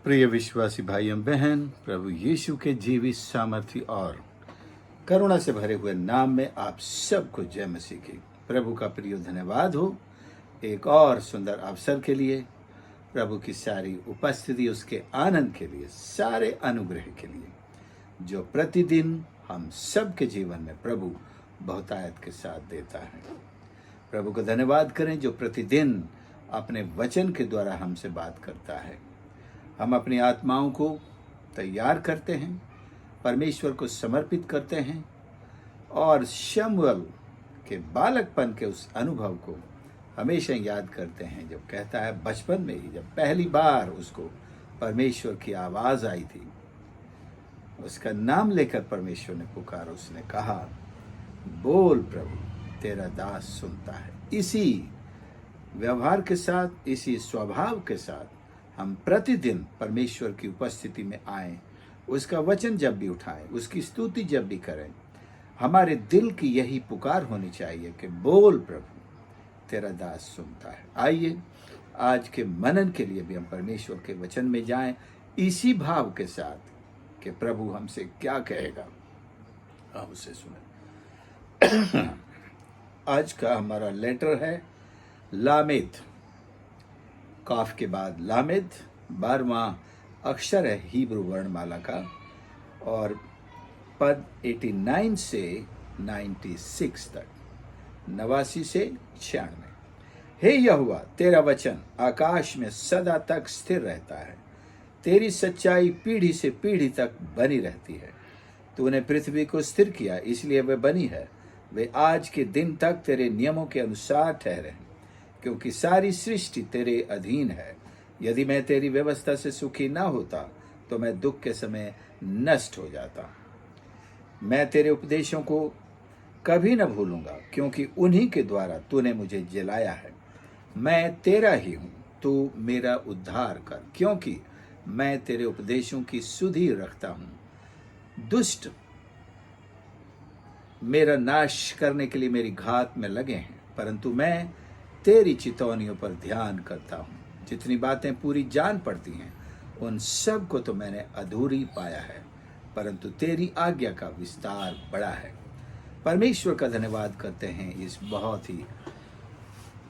प्रिय विश्वासी भाई एवं बहन, प्रभु यीशु के जीवित सामर्थ्य और करुणा से भरे हुए नाम में आप सबको जय मसीह की। प्रभु का प्रिय धन्यवाद हो एक और सुंदर अवसर के लिए, प्रभु की सारी उपस्थिति, उसके आनंद के लिए, सारे अनुग्रह के लिए जो प्रतिदिन हम सब के जीवन में प्रभु बहुतायत के साथ देता है। प्रभु को धन्यवाद करें जो प्रतिदिन अपने वचन के द्वारा हमसे बात करता है। हम अपनी आत्माओं को तैयार करते हैं, परमेश्वर को समर्पित करते हैं और शमूएल के बालकपन के उस अनुभव को हमेशा याद करते हैं जब कहता है बचपन में ही जब पहली बार उसको परमेश्वर की आवाज़ आई थी, उसका नाम लेकर परमेश्वर ने पुकारा, उसने कहा बोल प्रभु तेरा दास सुनता है। इसी व्यवहार के साथ, इसी स्वभाव के साथ हम प्रतिदिन परमेश्वर की उपस्थिति में आएं, उसका वचन जब भी उठाएं, उसकी स्तुति जब भी करें, हमारे दिल की यही पुकार होनी चाहिए कि बोल प्रभु तेरा दास सुनता है। आइए आज के मनन के लिए भी हम परमेश्वर के वचन में जाएं, इसी भाव के साथ कि प्रभु हमसे क्या कहेगा, हम उसे सुने। आज का हमारा लेटर है लामेद। काफ के बाद लामेद 12वां अक्षर है हिब्रू वर्णमाला का और पद 89 से 96 तक, 89 से 96। हे यहोवा, तेरा वचन आकाश में सदा तक स्थिर रहता है, तेरी सच्चाई पीढ़ी से पीढ़ी तक बनी रहती है। तूने पृथ्वी को स्थिर किया, इसलिए वे बनी है। वे आज के दिन तक तेरे नियमों के अनुसार ठहरे हैं, क्योंकि सारी सृष्टि तेरे अधीन है। यदि मैं तेरी व्यवस्था से सुखी ना होता तो मैं दुख के समय नष्ट हो जाता। मैं तेरे उपदेशों को कभी न भूलूंगा, क्योंकि उन्हीं के द्वारा तूने मुझे जिलाया है। मैं तेरा ही हूँ, तू मेरा उद्धार कर, क्योंकि मैं तेरे उपदेशों की सुधि रखता हूँ। दुष्ट मेरा नाश करने के लिए मेरी घात में लगे हैं, परंतु मैं तेरी चितौनियों पर ध्यान करता हूँ। जितनी बातें पूरी जान पड़ती हैं उन सब को तो मैंने अधूरी पाया है, परंतु तेरी आज्ञा का विस्तार बड़ा है। परमेश्वर का धन्यवाद करते हैं इस बहुत ही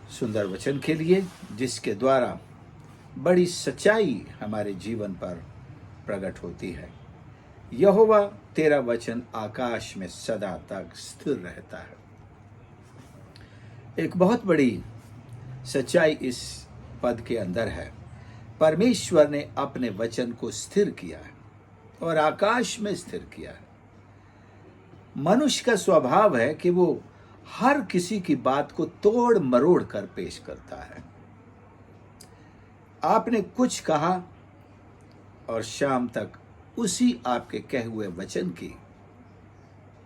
सुंदर वचन के लिए, जिसके द्वारा बड़ी सच्चाई हमारे जीवन पर प्रकट होती है। यहोवा, तेरा वचन आकाश में सदा तक स्थिर रहता है। एक बहुत बड़ी सच्चाई इस पद के अंदर है। परमेश्वर ने अपने वचन को स्थिर किया है और आकाश में स्थिर किया है। मनुष्य का स्वभाव है कि वो हर किसी की बात को तोड़ मरोड़ कर पेश करता है। आपने कुछ कहा और शाम तक उसी आपके कहे हुए वचन की,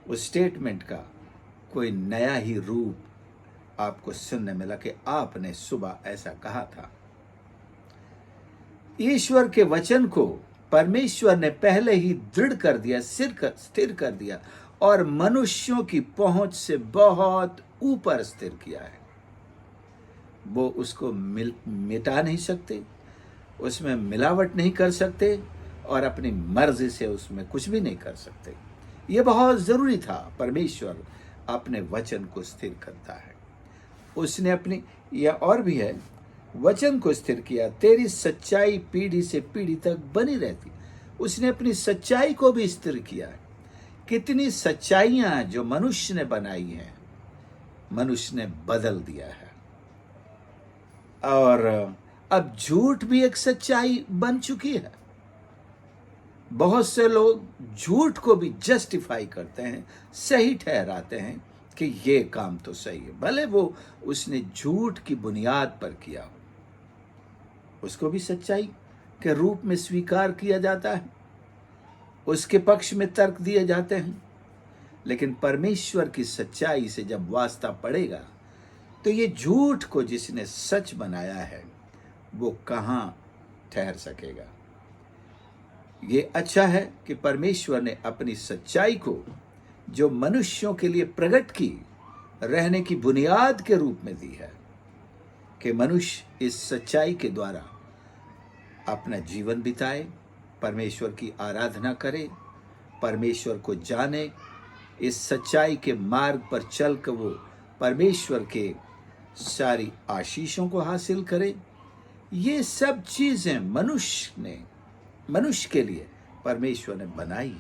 उस स्टेटमेंट का कोई नया ही रूप आपको सुनने मिला कि आपने सुबह ऐसा कहा था। ईश्वर के वचन को परमेश्वर ने पहले ही दृढ़ कर दिया, स्थिर कर दिया और मनुष्यों की पहुंच से बहुत ऊपर स्थिर किया है। वो उसको मिटा नहीं सकते, उसमें मिलावट नहीं कर सकते और अपनी मर्जी से उसमें कुछ भी नहीं कर सकते। ये बहुत जरूरी था। परमेश्वर अपने वचन को स्थिर करता है। उसने अपनी, या और भी है, वचन को स्थिर किया, तेरी सच्चाई पीढ़ी से पीढ़ी तक बनी रहती। उसने अपनी सच्चाई को भी स्थिर किया है। कितनी सच्चाइयां जो मनुष्य ने बनाई हैं, मनुष्य ने बदल दिया है। और अब झूठ भी एक सच्चाई बन चुकी है। बहुत से लोग झूठ को भी जस्टिफाई करते हैं, सही ठहराते हैं कि ये काम तो सही है, भले वो उसने झूठ की बुनियाद पर किया हो, उसको भी सच्चाई के रूप में स्वीकार किया जाता है, उसके पक्ष में तर्क दिए जाते हैं। लेकिन परमेश्वर की सच्चाई से जब वास्ता पड़ेगा तो ये झूठ को जिसने सच बनाया है वो कहां ठहर सकेगा। ये अच्छा है कि परमेश्वर ने अपनी सच्चाई को जो मनुष्यों के लिए प्रकट की, रहने की बुनियाद के रूप में दी है, कि मनुष्य इस सच्चाई के द्वारा अपना जीवन बिताए, परमेश्वर की आराधना करे, परमेश्वर को जाने, इस सच्चाई के मार्ग पर चल कर वो परमेश्वर के सारी आशीषों को हासिल करे। ये सब चीजें मनुष्य के लिए परमेश्वर ने बनाई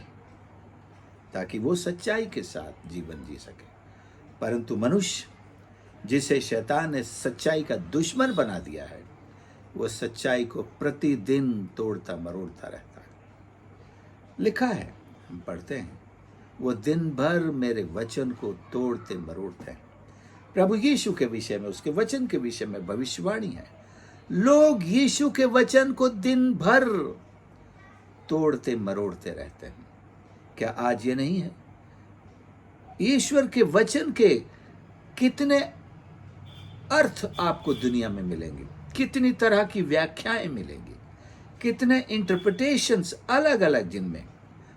ताकि वो सच्चाई के साथ जीवन जी सके। परंतु मनुष्य, जिसे शैतान ने सच्चाई का दुश्मन बना दिया है, वो सच्चाई को प्रतिदिन तोड़ता मरोड़ता रहता है। लिखा है, हम पढ़ते हैं, वो दिन भर मेरे वचन को तोड़ते मरोड़ते हैं। प्रभु यीशु के विषय में, उसके वचन के विषय में भविष्यवाणी है। लोग यीशु के वचन को दिन भर तोड़ते मरोड़ते रहते हैं। क्या आज ये नहीं है? ईश्वर के वचन के कितने अर्थ आपको दुनिया में मिलेंगे, कितनी तरह की व्याख्याएं मिलेंगी, कितने इंटरप्रिटेशंस अलग अलग, जिनमें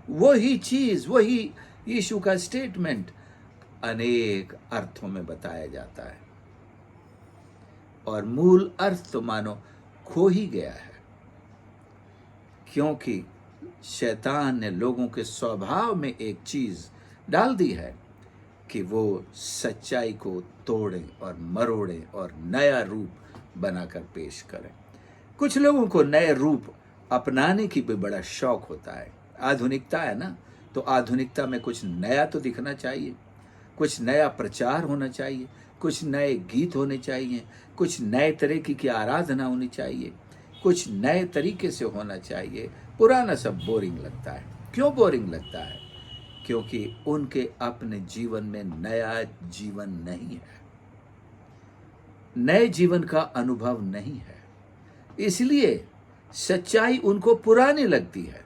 वही चीज, वही यीशु का स्टेटमेंट अनेक अर्थों में बताया जाता है और मूल अर्थ तो मानो खो ही गया है, क्योंकि शैतान ने लोगों के स्वभाव में एक चीज डाल दी है कि वो सच्चाई को तोड़ें और मरोड़ें और नया रूप बनाकर पेश करें। कुछ लोगों को नए रूप अपनाने की भी बड़ा शौक होता है। आधुनिकता है ना, तो आधुनिकता में कुछ नया तो दिखना चाहिए, कुछ नया प्रचार होना चाहिए, कुछ नए गीत होने चाहिए, कुछ नए तरीके की आराधना होनी चाहिए, कुछ नए तरीके से होना चाहिए। पुराना सब बोरिंग लगता है। क्यों बोरिंग लगता है? क्योंकि उनके अपने जीवन में नया जीवन नहीं है, नए जीवन का अनुभव नहीं है, इसलिए सच्चाई उनको पुरानी लगती है,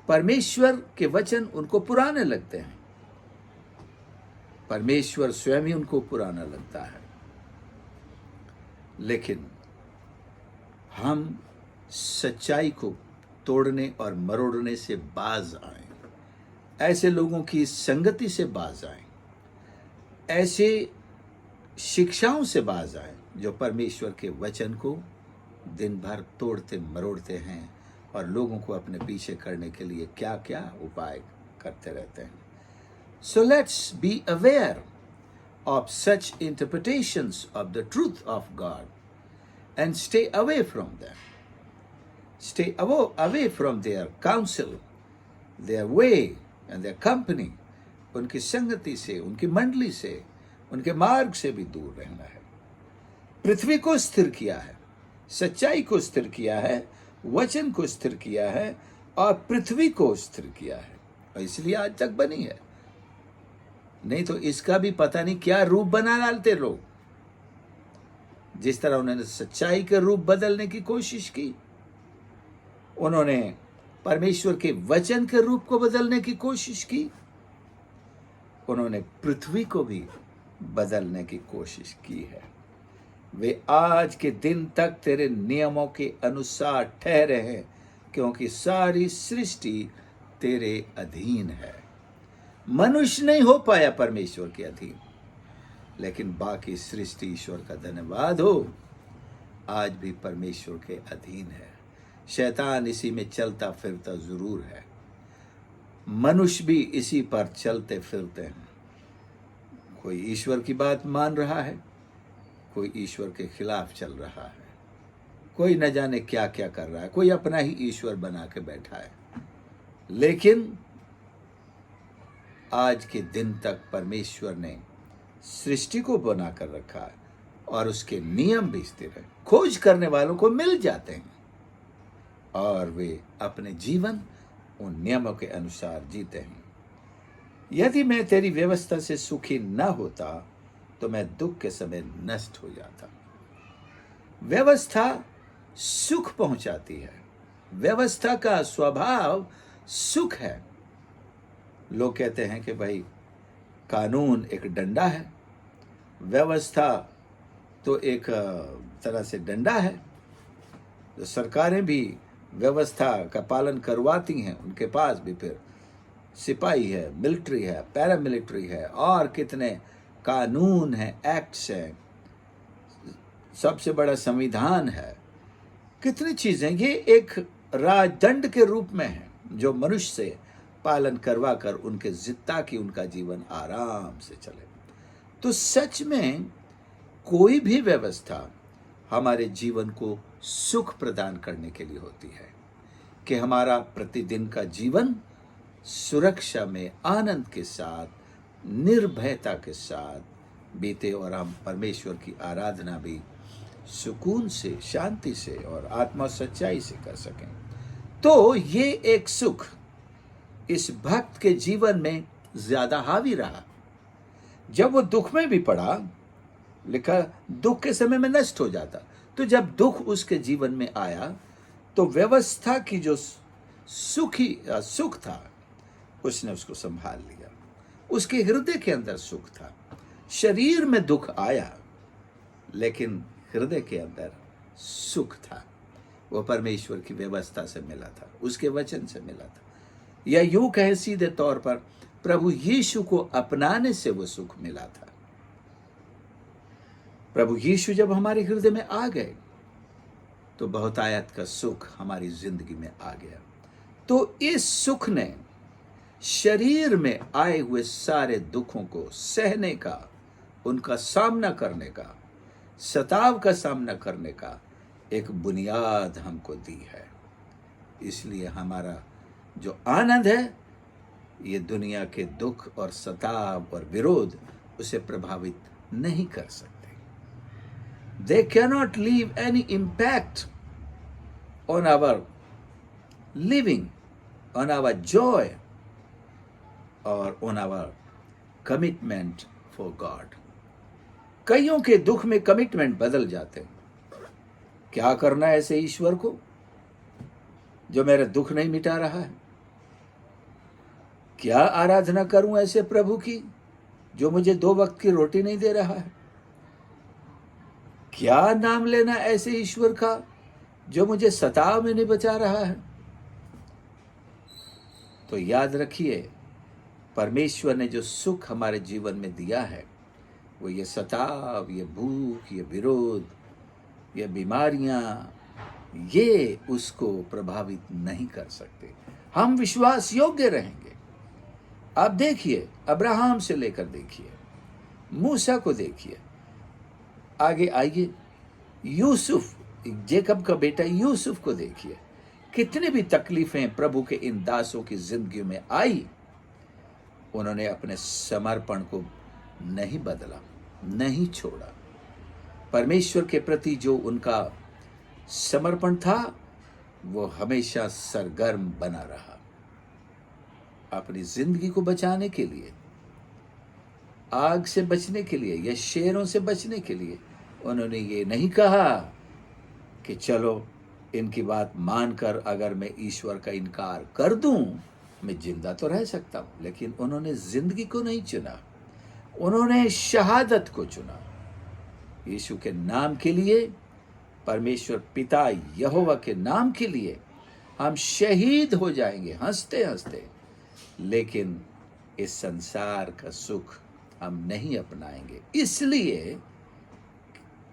परमेश्वर के वचन उनको पुराने लगते हैं, परमेश्वर स्वयं ही उनको पुराना लगता है। लेकिन हम सच्चाई को तोड़ने और मरोड़ने से बाज आए, ऐसे लोगों की संगति से बाज आए, ऐसे शिक्षाओं से बाज आए जो परमेश्वर के वचन को दिन भर तोड़ते मरोड़ते हैं और लोगों को अपने पीछे करने के लिए क्या क्या उपाय करते रहते हैं। So let's be aware of such interpretations of the truth of God and stay away from them. Stay away from their counsel, their way and their company. उनकी संगति से, उनकी मंडली से, उनके मार्ग से भी दूर रहना है। पृथ्वी को स्थिर किया है, सच्चाई को स्थिर किया है, वचन को स्थिर किया है और पृथ्वी को स्थिर किया है, और इसलिए आज तक बनी है। नहीं तो इसका भी पता नहीं क्या रूप बना डालते लोग। जिस तरह उन्होंने सच्चाई के रूप बदलने की कोशिश की, उन्होंने परमेश्वर के वचन के रूप को बदलने की कोशिश की, उन्होंने पृथ्वी को भी बदलने की कोशिश की है। वे आज के दिन तक तेरे नियमों के अनुसार ठहरे हैं, क्योंकि सारी सृष्टि तेरे अधीन है। मनुष्य नहीं हो पाया परमेश्वर के अधीन, लेकिन बाकी सृष्टि, ईश्वर का धन्यवाद हो, आज भी परमेश्वर के अधीन है। शैतान इसी में चलता फिरता जरूर है, मनुष्य भी इसी पर चलते फिरते हैं। कोई ईश्वर की बात मान रहा है, कोई ईश्वर के खिलाफ चल रहा है, कोई न जाने क्या क्या कर रहा है, कोई अपना ही ईश्वर बना के बैठा है। लेकिन आज के दिन तक परमेश्वर ने सृष्टि को बनाकर रखा है और उसके नियम भी स्थिर है। खोज करने वालों को मिल जाते हैं और वे अपने जीवन उन नियमों के अनुसार जीते हैं। यदि मैं तेरी व्यवस्था से सुखी न होता तो मैं दुख के समय नष्ट हो जाता। व्यवस्था सुख पहुंचाती है, व्यवस्था का स्वभाव सुख है। लोग कहते हैं कि भाई कानून एक डंडा है, व्यवस्था तो एक तरह से डंडा है। तो सरकारें भी व्यवस्था का पालन करवाती हैं, उनके पास भी फिर सिपाही है, मिलिट्री है, पैरामिलिट्री है और कितने कानून हैं, एक्ट्स हैं, सबसे बड़ा संविधान है। कितनी चीजें ये एक राजदंड के रूप में है जो मनुष्य से पालन करवा कर उनके ताकि उनका जीवन आराम से चले। तो सच में कोई भी व्यवस्था हमारे जीवन को सुख प्रदान करने के लिए होती है कि हमारा प्रतिदिन का जीवन सुरक्षा में आनंद के साथ निर्भयता के साथ बीते और हम परमेश्वर की आराधना भी सुकून से, शांति से और आत्मा सच्चाई से कर सकें। तो ये एक सुख इस भक्त के जीवन में ज्यादा हावी रहा। जब वो दुख में भी पड़ा, लिखा दुख के समय में नष्ट हो जाता, तो जब दुख उसके जीवन में आया तो व्यवस्था की जो सुख था उसने उसको संभाल लिया। उसके हृदय के अंदर सुख था। शरीर में दुख आया लेकिन हृदय के अंदर सुख था। वो परमेश्वर की व्यवस्था से मिला था, उसके वचन से मिला था, या यूं कहे सीधे तौर पर प्रभु यीशु को अपनाने से वो सुख मिला था। प्रभु यीशु जब हमारे हृदय में आ गए तो बहुतायत का सुख हमारी जिंदगी में आ गया। तो इस सुख ने शरीर में आए हुए सारे दुखों को सहने का, उनका सामना करने का, सताव का सामना करने का एक बुनियाद हमको दी है। इसलिए हमारा जो आनंद है ये दुनिया के दुख और सताव और विरोध उसे प्रभावित नहीं कर सकते। They cannot leave any impact on our living, on our joy or on our commitment for God. कईयों के दुख में कमिटमेंट बदल जाते हैं। क्या करना है ऐसे ईश्वर को जो मेरा दुख नहीं मिटा रहा है? क्या आराधना करूं ऐसे प्रभु की जो मुझे 2 वक्त की रोटी नहीं दे रहा है? क्या नाम लेना ऐसे ईश्वर का जो मुझे सताव में नहीं बचा रहा है? तो याद रखिए, परमेश्वर ने जो सुख हमारे जीवन में दिया है वो ये सताव, ये भूख, ये विरोध, ये बीमारियां, ये उसको प्रभावित नहीं कर सकते। हम विश्वास योग्य रहेंगे। आप देखिए, अब्राहम से लेकर देखिए, मूसा को देखिए, आगे आइए, यूसुफ, जेकब का बेटा यूसुफ को देखिए। कितनी भी तकलीफें प्रभु के इन दासों की जिंदगी में आई, उन्होंने अपने समर्पण को नहीं बदला, नहीं छोड़ा। परमेश्वर के प्रति जो उनका समर्पण था वो हमेशा सरगर्म बना रहा। अपनी जिंदगी को बचाने के लिए, आग से बचने के लिए या शेरों से बचने के लिए उन्होंने ये नहीं कहा कि चलो इनकी बात मानकर अगर मैं ईश्वर का इनकार कर दूं मैं जिंदा तो रह सकता हूं। लेकिन उन्होंने जिंदगी को नहीं चुना, उन्होंने शहादत को चुना। यीशु के नाम के लिए, परमेश्वर पिता यहोवा के नाम के लिए हम शहीद हो जाएंगे हंसते हंसते, लेकिन इस संसार का सुख हम नहीं अपनाएंगे, इसलिए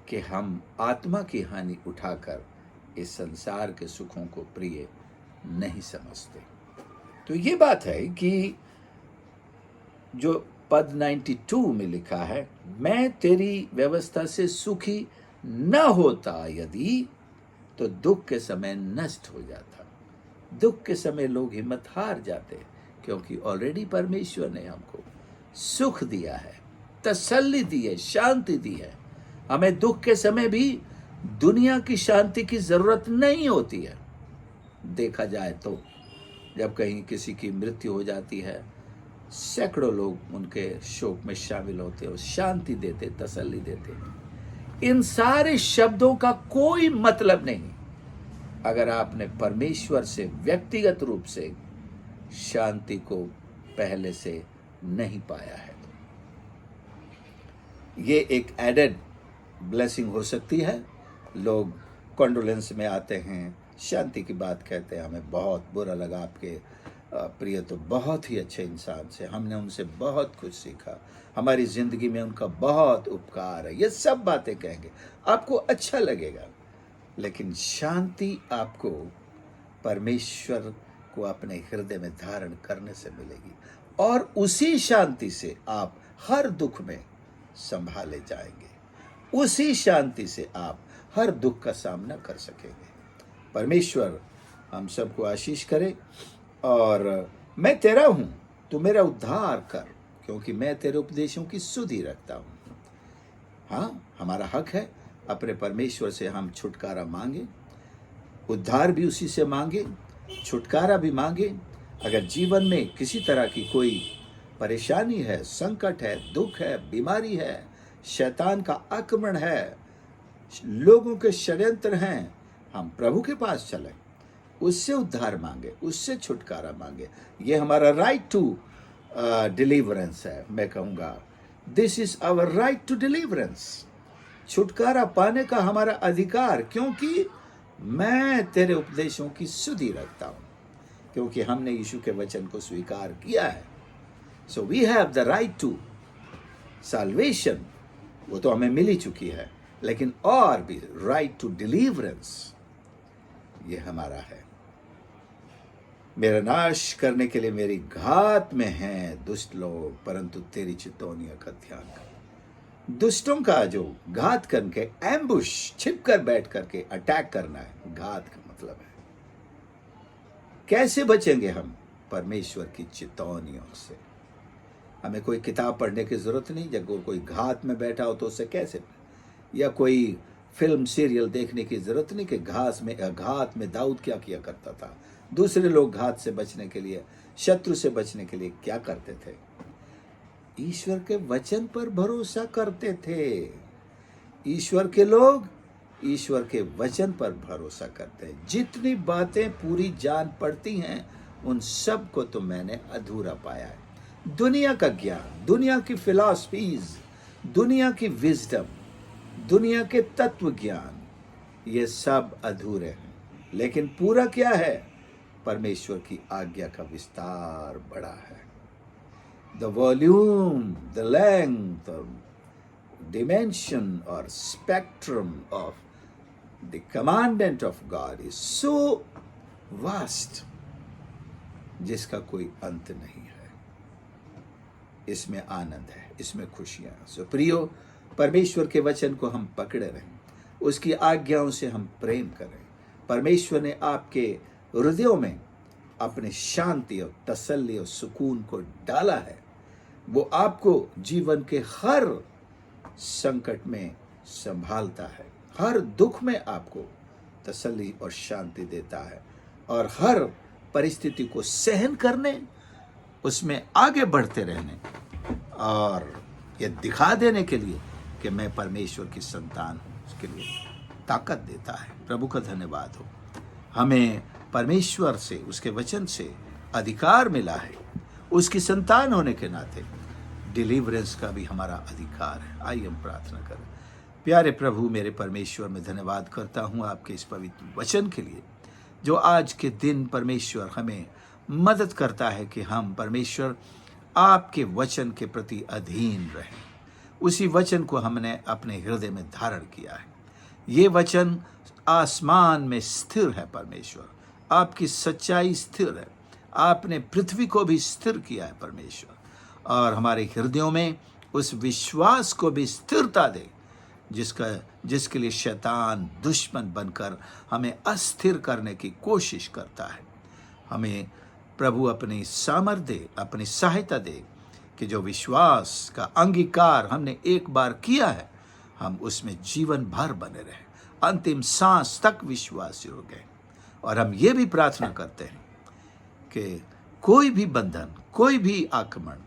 कि हम आत्मा की हानि उठाकर इस संसार के सुखों को प्रिय नहीं समझते। तो ये बात है कि जो पद 92 में लिखा है, मैं तेरी व्यवस्था से सुखी न होता यदि, तो दुख के समय नष्ट हो जाता। दुख के समय लोग हिम्मत हार जाते क्योंकि ऑलरेडी परमेश्वर ने हमको सुख दिया है, तसल्ली दी है, शांति दी है। हमें दुख के समय भी दुनिया की शांति की जरूरत नहीं होती है। देखा जाए तो जब कहीं किसी की मृत्यु हो जाती है, सैकड़ों लोग उनके शोक में शामिल होते और शांति देते, तसल्ली देते। इन सारे शब्दों का कोई मतलब नहीं अगर आपने परमेश्वर से व्यक्तिगत रूप से शांति को पहले से नहीं पाया है। ये एक एडेड ब्लेसिंग हो सकती है। लोग कॉन्डोलेंस में आते हैं, शांति की बात कहते हैं, हमें बहुत बुरा लगा, आपके प्रिय तो बहुत ही अच्छे इंसान से, हमने उनसे बहुत कुछ सीखा, हमारी ज़िंदगी में उनका बहुत उपकार है, ये सब बातें कहेंगे, आपको अच्छा लगेगा। लेकिन शांति आपको परमेश्वर को अपने हृदय में धारण करने से मिलेगी, और उसी शांति से आप हर दुख में संभाले जाएंगे, उसी शांति से आप हर दुख का सामना कर सकेंगे। परमेश्वर हम सबको आशीष करे। और मैं तेरा हूं, तू मेरा उद्धार कर, क्योंकि मैं तेरे उपदेशों की सुधि रखता हूं। हाँ, हमारा हक है अपने परमेश्वर से हम छुटकारा मांगे, उद्धार भी उसी से मांगे, छुटकारा भी मांगे। अगर जीवन में किसी तरह की कोई परेशानी है, संकट है, दुख है, बीमारी है, शैतान का आक्रमण है, लोगों के षड्यंत्र हैं, हम प्रभु के पास चलें, उससे उद्धार मांगे, उससे छुटकारा मांगे। ये हमारा राइट टू डिलीवरेंस है। मैं कहूँगा this is our right to deliverance. छुटकारा पाने का हमारा अधिकार, क्योंकि मैं तेरे उपदेशों की सुधि रखता हूँ, क्योंकि हमने यीशु के वचन को स्वीकार किया है। So we have the right to salvation, वो तो हमें मिल ही चुकी है, लेकिन और भी राइट टू डिलीवरेंस ये हमारा है। मेरा नाश करने के लिए मेरी घात में हैं दुष्ट लोग, परंतु तेरी चितौनियों का ध्यान कर। दुष्टों का जो घात करके, एम्बुश, छिप कर बैठ करके अटैक करना है, घात का मतलब है। कैसे बचेंगे हम? परमेश्वर की चितौनियों से। हमें कोई किताब पढ़ने की जरूरत नहीं। जब कोई घात में बैठा हो तो उसे कैसे, या कोई फिल्म सीरियल देखने की जरूरत नहीं कि घात में दाऊद क्या किया करता था, दूसरे लोग घात से बचने के लिए, शत्रु से बचने के लिए क्या करते थे। ईश्वर के वचन पर भरोसा करते थे। ईश्वर के लोग ईश्वर के वचन पर भरोसा करते हैं। जितनी बातें पूरी जान पड़ती हैं, उन सब को तो मैंने अधूरा पाया है। दुनिया का ज्ञान, दुनिया की फिलॉसफीज, दुनिया की विजडम, दुनिया के तत्व ज्ञान, ये सब अधूरे हैं। लेकिन पूरा क्या है? परमेश्वर की आज्ञा का विस्तार बड़ा है। The volume, the length, dimension or spectrum of the commandment of God is so vast, जिसका कोई अंत नहीं है। इसमें आनंद है, इसमें खुशियां। सो प्रियो, परमेश्वर के वचन को हम पकड़े रहें, उसकी आज्ञाओं से हम प्रेम करें। परमेश्वर ने आपके हृदयों में अपने शांति और तसल्ली और सुकून को डाला है। वो आपको जीवन के हर संकट में संभालता है, हर दुख में आपको तसल्ली और शांति देता है, और हर परिस्थिति को सहन करने, उसमें आगे बढ़ते रहने और ये दिखा देने के लिए कि मैं परमेश्वर की संतान हूँ, उसके लिए ताकत देता है। प्रभु का धन्यवाद हो। हमें परमेश्वर से, उसके वचन से अधिकार मिला है। उसकी संतान होने के नाते डिलीवरेंस का भी हमारा अधिकार है। आइए हम प्रार्थना करें। प्यारे प्रभु, मेरे परमेश्वर, मैं धन्यवाद करता हूँ आपके इस पवित्र वचन के लिए, जो आज के दिन परमेश्वर हमें मदद करता है कि हम परमेश्वर आपके वचन के प्रति अधीन रहें। उसी वचन को हमने अपने हृदय में धारण किया है। ये वचन आसमान में स्थिर है। परमेश्वर, आपकी सच्चाई स्थिर है। आपने पृथ्वी को भी स्थिर किया है परमेश्वर, और हमारे हृदयों में उस विश्वास को भी स्थिरता दे जिसके लिए शैतान दुश्मन बनकर हमें अस्थिर करने की कोशिश करता है। हमें प्रभु अपनी सामर्थ्य दे, अपनी सहायता दे कि जो विश्वास का अंगीकार हमने एक बार किया है, हम उसमें जीवन भर बने रहें, अंतिम सांस तक विश्वासी हो गए। और हम ये भी प्रार्थना करते हैं कि कोई भी बंधन, कोई भी आक्रमण,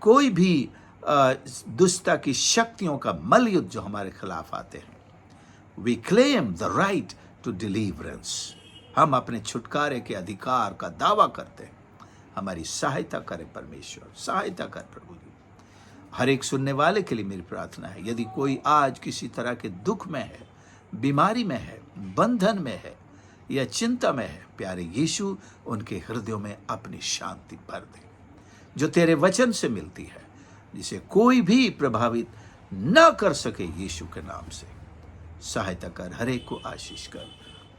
कोई भी दुष्टता की शक्तियों का मलयुद्ध जो हमारे खिलाफ आते हैं, we claim the right to deliverance. हम अपने छुटकारे के अधिकार का दावा करते हैं। हमारी सहायता करें परमेश्वर, सहायता कर प्रभु जी। हर एक सुनने वाले के लिए मेरी प्रार्थना है, यदि कोई आज किसी तरह के दुख में है, बीमारी में है, बंधन में है या चिंता में है, प्यारे यीशु उनके हृदयों में अपनी शांति भर दे, जो तेरे वचन से मिलती है, जिसे कोई भी प्रभावित न कर सके यीशु के नाम से। सहायता कर, हर एक को आशीष कर।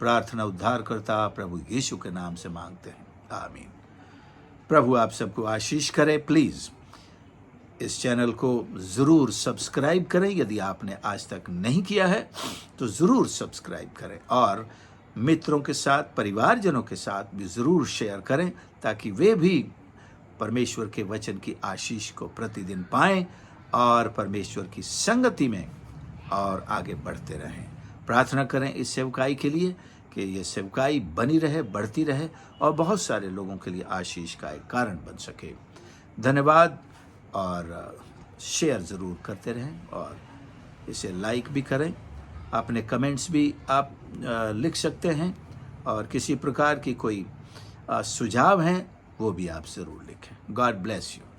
प्रार्थना उद्धारकर्ता प्रभु यीशु के नाम से मांगते हैं, आमीन। प्रभु आप सबको आशीष करे। प्लीज़ इस चैनल को ज़रूर सब्सक्राइब करें। यदि आपने आज तक नहीं किया है तो ज़रूर सब्सक्राइब करें और मित्रों के साथ, परिवारजनों के साथ भी ज़रूर शेयर करें, ताकि वे भी परमेश्वर के वचन की आशीष को प्रतिदिन पाएं और परमेश्वर की संगति में और आगे बढ़ते रहें। प्रार्थना करें इस सेवकाई के लिए कि ये सेवकाई बनी रहे, बढ़ती रहे और बहुत सारे लोगों के लिए आशीष का एक कारण बन सके। धन्यवाद। और शेयर ज़रूर करते रहें और इसे लाइक भी करें। अपने कमेंट्स भी आप लिख सकते हैं और किसी प्रकार की कोई सुझाव हैं वो भी आप ज़रूर लिखें। God bless you.